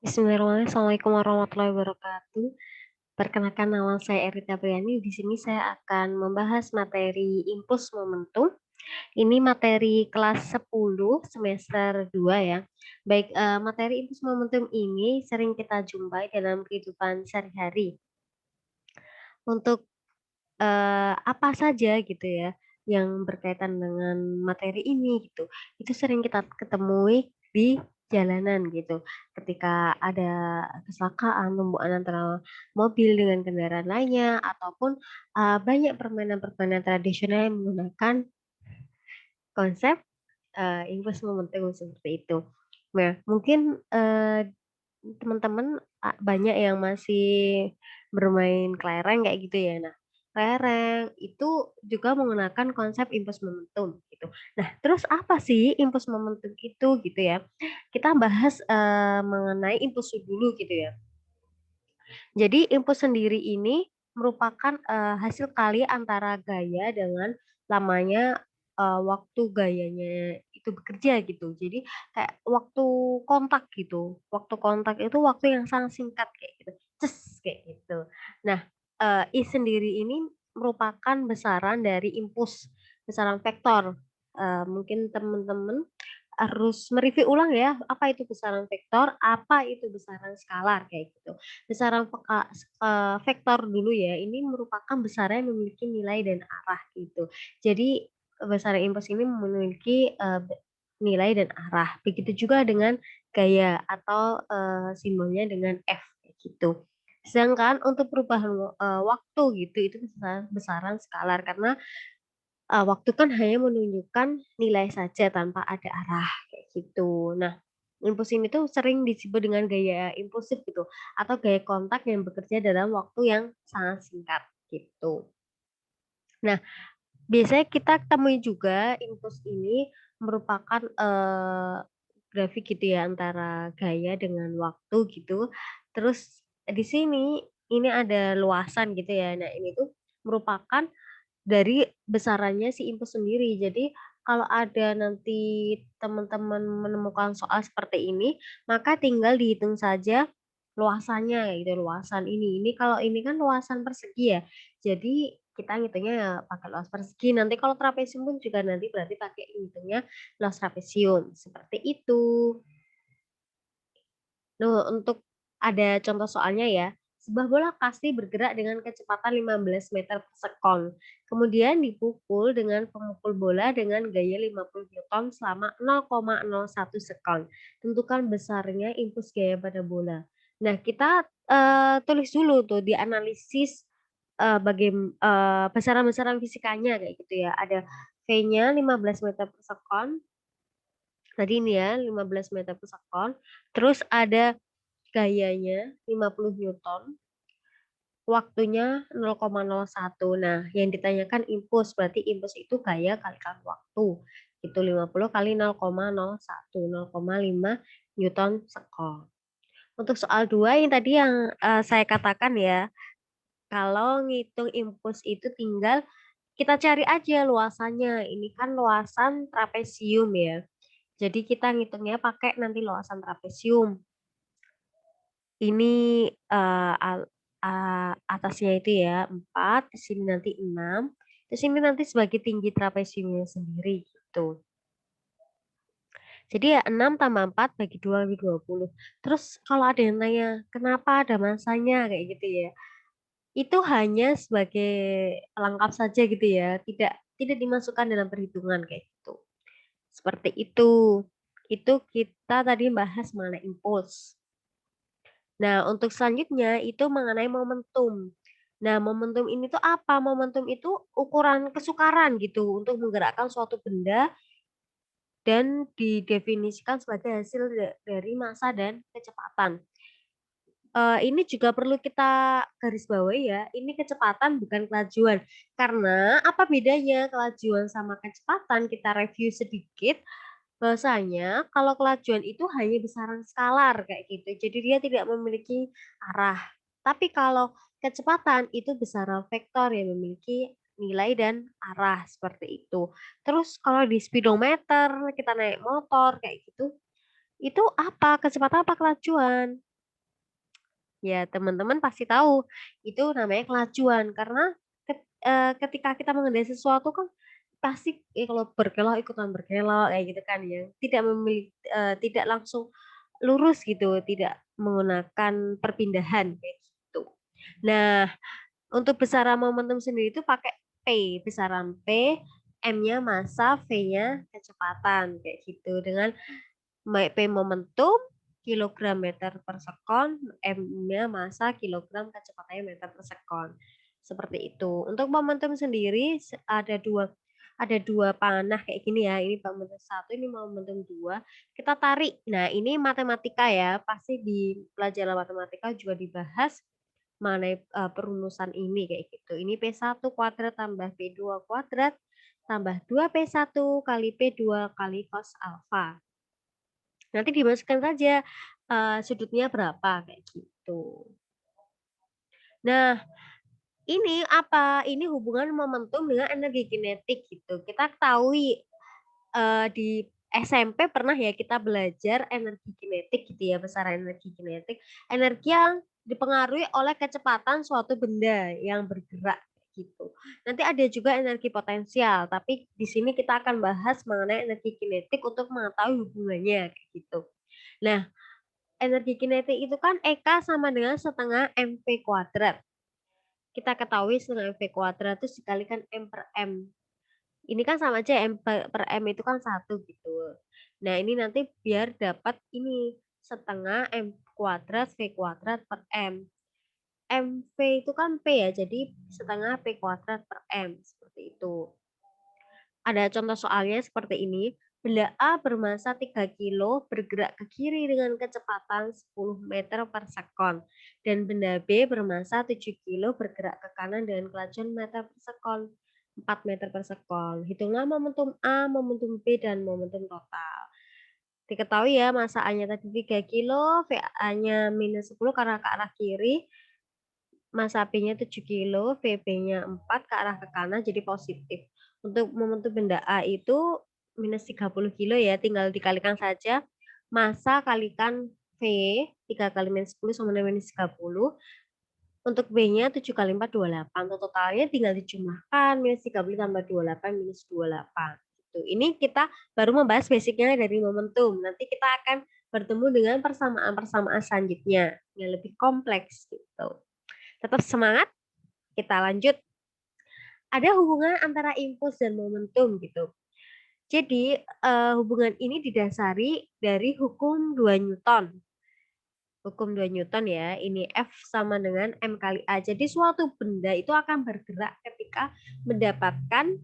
Bismillahirrahmanirrahim. Assalamualaikum warahmatullahi wabarakatuh. Perkenalkan nama saya Erita Priani. Di sini saya akan membahas materi impuls momentum. Ini materi kelas 10 semester 2 ya. Baik, materi impuls momentum ini sering kita jumpai dalam kehidupan sehari-hari. Untuk apa saja gitu ya yang berkaitan dengan materi ini gitu. Itu sering kita ketemui di jalanan gitu. Ketika ada kecelakaan, tumbukan antara mobil dengan kendaraan lainnya ataupun banyak permainan-permainan tradisional yang menggunakan konsep impuls momentum seperti itu. Nah, mungkin teman-teman banyak yang masih bermain kelereng kayak gitu ya. Nah, kelereng itu juga menggunakan konsep impuls momentum gitu. Nah, terus apa sih impuls momentum itu gitu ya? Kita bahas mengenai impuls dulu gitu ya. Jadi impuls sendiri ini merupakan hasil kali antara gaya dengan lamanya waktu gayanya itu bekerja gitu. Jadi kayak waktu kontak gitu. Waktu kontak itu waktu yang sangat singkat kayak gitu. Ces kayak gitu. Nah, I sendiri ini merupakan besaran dari impuls, besaran vektor. Mungkin teman-teman harus mereview ulang ya, apa itu besaran vektor, apa itu besaran skalar kayak gitu. Besaran vektor dulu ya, ini merupakan besaran yang memiliki nilai dan arah gitu. Jadi besaran impuls ini memiliki nilai dan arah. Begitu juga dengan gaya atau simbolnya dengan F kayak gitu. Sedangkan untuk perubahan waktu gitu itu besaran skalar karena waktu kan hanya menunjukkan nilai saja tanpa ada arah kayak gitu. Nah, impuls ini tuh sering disebut dengan gaya impulsif gitu atau gaya kontak yang bekerja dalam waktu yang sangat singkat gitu. Nah, biasanya kita temui juga impuls ini merupakan grafik gitu ya antara gaya dengan waktu gitu. Terus di sini ini ada luasan gitu ya. Nah, ini tuh merupakan dari besarannya si impuls sendiri. Jadi kalau ada nanti teman-teman menemukan soal seperti ini, maka tinggal dihitung saja luasannya gitu, luasan ini. Ini kalau ini kan luasan persegi ya. Jadi kita ngitungnya ya pakai luas persegi. Nanti kalau trapesium pun juga nanti berarti pakai ngitungnya luas trapesium. Seperti itu. Nah, untuk ada contoh soalnya ya. Sebuah bola kasti bergerak dengan kecepatan 15 meter per sekon. Kemudian dipukul dengan pemukul bola dengan gaya 50 Newton selama 0,01 sekon. Tentukan besarnya impuls gaya pada bola. Nah, kita tulis dulu tuh di analisis besaran-besaran fisikanya kayak gitu ya. Ada V-nya 15 meter per sekon. Tadi ini ya 15 meter per sekon. Terus ada gayanya 50 Newton, waktunya 0,01. Nah, yang ditanyakan impuls, berarti impuls itu gaya kalikan waktu. Itu 50 kali 0,01, 0,5 Newton sekon. Untuk soal 2 yang tadi yang saya katakan ya, kalau ngitung impuls itu tinggal kita cari aja luasannya. Ini kan luasan trapesium ya. Jadi kita ngitungnya pakai nanti luasan trapesium. Ini atasnya itu ya 4, di sini nanti 6, terus ini nanti sebagai tinggi trapesiumnya sendiri gitu. Jadi ya 6 tambah 4 bagi 2 bagi 20. Terus kalau ada yang nanya, kenapa ada masanya kayak gitu ya. Itu hanya sebagai pelengkap saja gitu ya, tidak tidak dimasukkan dalam perhitungan kayak gitu. Seperti itu. Itu kita tadi bahas mengenai impuls. Nah, untuk selanjutnya itu mengenai momentum. Nah, momentum ini tuh apa? Momentum itu ukuran kesukaran gitu untuk menggerakkan suatu benda dan didefinisikan sebagai hasil dari massa dan kecepatan. Ini juga perlu kita garis bawahi ya, ini kecepatan bukan kelajuan. Karena apa bedanya kelajuan sama kecepatan? Kita review sedikit. Bahwasanya kalau kelajuan itu hanya besaran skalar kayak gitu. Jadi dia tidak memiliki arah. Tapi kalau kecepatan itu besaran vektor yang memiliki nilai dan arah seperti itu. Terus kalau di speedometer kita naik motor kayak gitu, itu apa? Kecepatan apa kelajuan? Ya, teman-teman pasti tahu, itu namanya kelajuan. Karena ketika kita mengendari sesuatu kan pasti kalau berkelok ikutan berkelok kayak gitu kan ya. Tidak langsung lurus gitu, tidak menggunakan perpindahan kayak gitu. Nah, untuk besaran momentum sendiri itu pakai P, besaran P, M-nya massa, V-nya kecepatan kayak gitu. Dengan P momentum, kilogram meter per sekon, M-nya massa, kilogram, kecepatannya meter per sekon. Seperti itu. Untuk momentum sendiri ada dua panah kayak gini ya. Ini momentum satu, ini momentum dua. Kita tarik. Nah, ini matematika ya. Pasti di pelajaran matematika juga dibahas mengenai perumusan ini kayak gitu. Ini P1 kuadrat tambah P2 kuadrat tambah 2P1 kali P2 kali cos alfa. Nanti dimasukkan saja sudutnya berapa kayak gitu. Nah, ini apa? Ini hubungan momentum dengan energi kinetik gitu. Kita ketahui di SMP pernah ya kita belajar energi kinetik gitu ya, besaran energi kinetik. Energi yang dipengaruhi oleh kecepatan suatu benda yang bergerak gitu. Nanti ada juga energi potensial, tapi di sini kita akan bahas mengenai energi kinetik untuk mengetahui hubungannya kayak gitu. Nah, energi kinetik itu kan EK sama dengan setengah mv kuadrat. Kita ketahui setengah mv kuadrat itu dikalikan m per m. Ini kan sama aja m per m itu kan 1 gitu. Nah, ini nanti biar dapat ini setengah m kuadrat v kuadrat per m. MV itu kan P ya, jadi setengah P kuadrat per M. Seperti itu. Ada contoh soalnya seperti ini. Benda A bermassa 3 kilo bergerak ke kiri dengan kecepatan 10 meter per sekon. Dan benda B bermassa 7 kilo bergerak ke kanan dengan kelajuan meter per sekon. 4 meter per sekon. Hitunglah momentum A, momentum B, dan momentum total. Diketahui ya massa A-nya tadi 3 kilo, VA-nya minus 10 karena ke arah kiri. Massa B-nya 7 kilo, VB-nya 4 ke arah ke kanan jadi positif. Untuk momentum benda A itu minus 30 kilo ya, tinggal dikalikan saja. Massa kalikan V, 3 kali minus 10 sama dengan minus 30. Untuk B-nya 7 kali 4, 28. Untuk totalnya tinggal dijumlahkan, minus 30 tambah 28, minus 28. Gitu. Ini kita baru membahas basicnya dari momentum. Nanti kita akan bertemu dengan persamaan-persamaan selanjutnya yang lebih kompleks gitu. Tetap semangat, kita lanjut. Ada hubungan antara impuls dan momentum gitu. Jadi hubungan ini didasari dari hukum 2 Newton. Hukum 2 Newton ya, ini F sama dengan M kali A. Jadi suatu benda itu akan bergerak ketika mendapatkan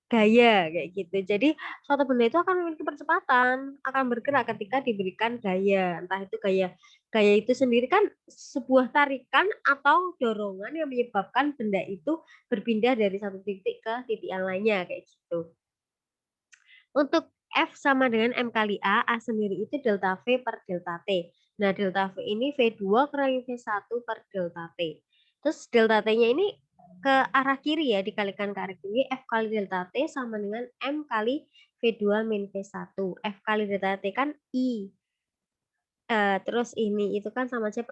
gaya kayak gitu. Jadi suatu benda itu akan memiliki percepatan, akan bergerak ketika diberikan gaya. Entah itu gaya itu sendiri kan sebuah tarikan atau dorongan yang menyebabkan benda itu berpindah dari satu titik ke titik yang lainnya kayak gitu. Untuk F sama dengan M kali A sendiri itu delta V per delta T. Nah, delta V ini V2 kurangi V1 per delta T. Terus delta T-nya ini ke arah kiri ya, dikalikan ke arah kiri, F kali delta T sama dengan M kali V2 min V1. F kali delta T kan I. Terus ini itu kan sama aja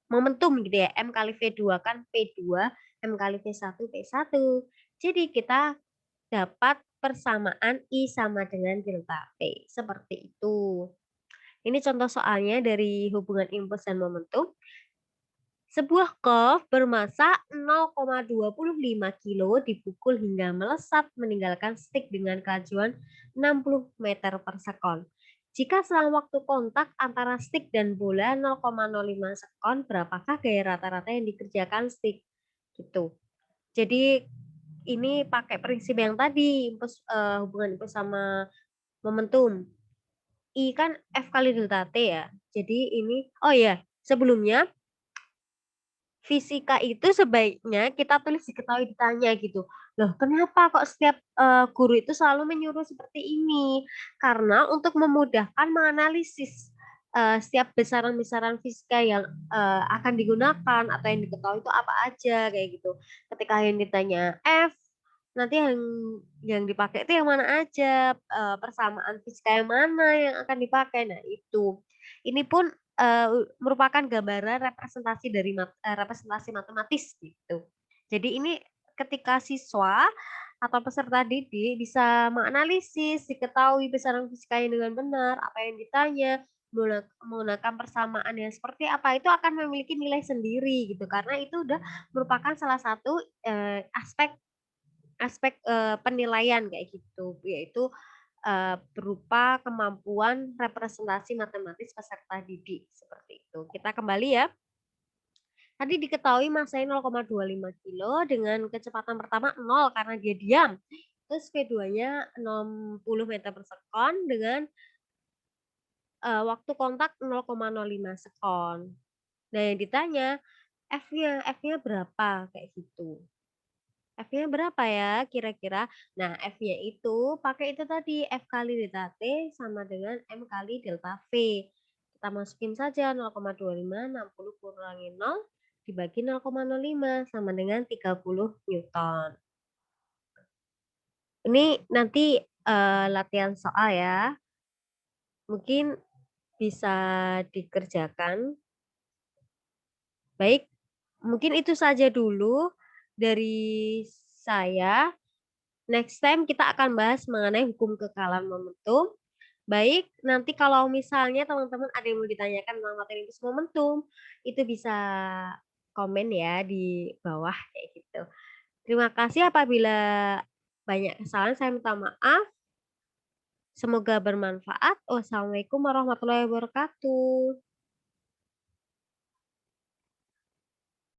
momentum gitu ya, M kali V2 kan P2, M kali V1 P1. Jadi kita dapat persamaan I sama dengan delta P. Seperti itu. Ini contoh soalnya dari hubungan impuls dan momentum. Sebuah golf bermassa 0,25 kilo dipukul hingga melesat meninggalkan stick dengan kelajuan 60 meter per sekon. Jika selang waktu kontak antara stick dan bola 0,05 sekon, berapakah gaya rata-rata yang dikerjakan stick? Gitu. Jadi ini pakai prinsip yang tadi, hubungan impuls sama momentum. I kan F kali delta T ya. Jadi ini, oh ya, sebelumnya fisika itu sebaiknya kita tulis diketahui ditanya gitu. Loh, kenapa kok setiap guru itu selalu menyuruh seperti ini? Karena untuk memudahkan menganalisis setiap besaran-besaran fisika yang akan digunakan atau yang diketahui itu apa aja kayak gitu. Ketika yang ditanya F, nanti yang dipakai itu yang mana aja, persamaan fisika yang mana yang akan dipakai. Nah, itu. Ini pun merupakan gambaran representasi matematis gitu. Jadi ini ketika siswa atau peserta didik bisa menganalisis, diketahui besaran fisikanya dengan benar, apa yang ditanya, menggunakan persamaan yang seperti apa, itu akan memiliki nilai sendiri gitu. Karena itu udah merupakan salah satu, aspek aspek, penilaian kayak gitu, yaitu berupa kemampuan representasi matematis peserta didik, seperti itu. Kita kembali ya. Tadi diketahui masanya 0,25 kilo dengan kecepatan pertama 0 karena dia diam. Terus V2-nya 60 meter per sekon dengan, waktu kontak 0,05 sekon. Nah yang ditanya F-nya berapa? Kayak gitu. F-nya berapa ya kira-kira? Nah, F-nya itu pakai itu tadi, F kali delta T sama dengan M kali delta V. Kita masukin saja 0,25, 60 kurangi 0, dibagi 0,05 sama dengan 30 Newton. Ini nanti latihan soal ya. Mungkin bisa dikerjakan. Baik, mungkin itu saja dulu dari saya. Next time kita akan bahas mengenai hukum kekalahan momentum. Baik, nanti kalau misalnya teman-teman ada yang mau ditanyakan tentang materi impulse momentum, itu bisa komen ya di bawah kayak gitu. Terima kasih apabila banyak kesalahan saya minta maaf. Semoga bermanfaat. Wassalamualaikum warahmatullahi wabarakatuh.